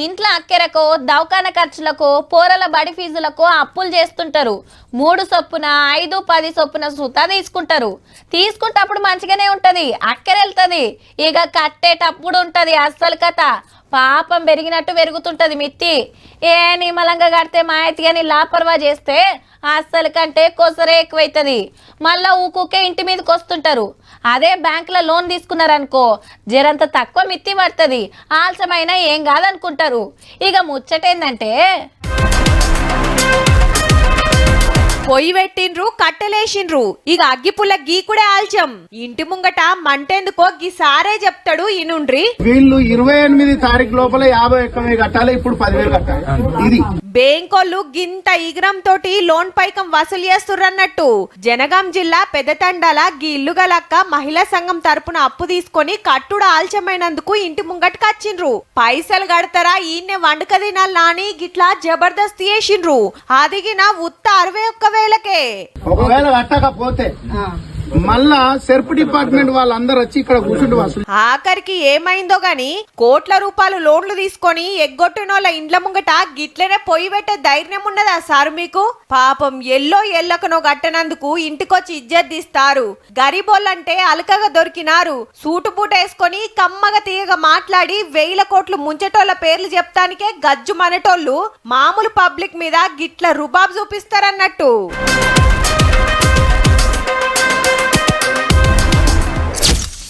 ఇంట్లో అక్కెరకు దవాఖాన ఖర్చులకు పోరల బడి ఫీజులకు అప్పులు చేస్తుంటారు. 3 చొప్పున 5, 10 చొప్పున సుతా తీసుకుంటప్పుడు మంచిగానే ఉంటది, అక్కెరెళ్తది. ఇక కట్టేటప్పుడు ఉంటది అస్సలు కథ. పాపం పెరిగినట్టు పెరుగుతుంటది మిత్తి. ఏ నిమ్మలంగా కడితే మాయతిగాని లాపర్వా చేస్తే అస్సలు కంటే కొసరే ఎక్కువైతుంది. మళ్ళా ఊకుకే ఇంటి మీదకి వస్తుంటారు. అదే బ్యాంకులో లోన్ తీసుకున్నారనుకో జరంత తక్కువ మిత్తి పడుతుంది, ఆలస్యమైన ఏం కాదనుకుంటారు. ఇక ముచ్చటేందంటే పొయ్యి పెట్టిండ్రు, కట్టెలేసిండ్రు, ఇక అగ్గిపుల్ల గీకుడే ఆల్చం. ఇంటి ముంగట మంటెందుకో గీసారే చెప్తాడు ఇనుండ్రి. వీళ్ళు 28 తారీఖు లోపల 51 కట్టాలి, ఇప్పుడు 10,000 కట్టాలి. ఇది బ్యాంకోళ్ళు గింత ఇగ్రం తోటి లోన్ పైకం వసూలు చేస్తుర్రన్నట్టు. జనగాం జిల్లా పెద్దతండాల గీ ఇల్లుగలక్క మహిళా సంఘం తరపున అప్పు తీసుకొని కట్టుడు ఆల్చమైనందుకు ఇంటి ముంగటకు వచ్చిండ్రు. పైసలు కడతారా ఈయన్నే వండుక తినాలి నాని గిట్లా జబర్దస్త్ చేసిండ్రు. అదిగిన ఉత్త 61,000కే. ఒకవేళ కట్టకపోతే మళ్ళా సెర్ప్ డిపార్ట్మెంట్ వాళ్ళందరూ వచ్చి ఇక్కడ కూర్చుంటూ వసూలు. ఆఖరికి ఏమైందో గాని కోట్ల రూపాయలు లోన్లు తీసుకొని ఎగ్గొట్టినోళ్ళ ఇండ్ల ముంగట గిట్లనే పొయ్యి పెట్టే ధైర్యం ఉన్నదా సారు మీకు? పాపం ఎల్లకనో గట్టనందుకు ఇంటికొచ్చి ఇజ్జత్ తీస్తారు. గరీబోళ్ళంటే అలకగా దొరికినారు. సూటు బూట వేసుకొని కమ్మగా తీయగా మాట్లాడి 1000 కోట్లు ముంచటోళ్ళ పేర్లు చెప్తానికే గజ్జు మనటోళ్ళు మామూలు పబ్లిక్ మీద గిట్ల రుబాబ్ చూపిస్తారన్నట్టు.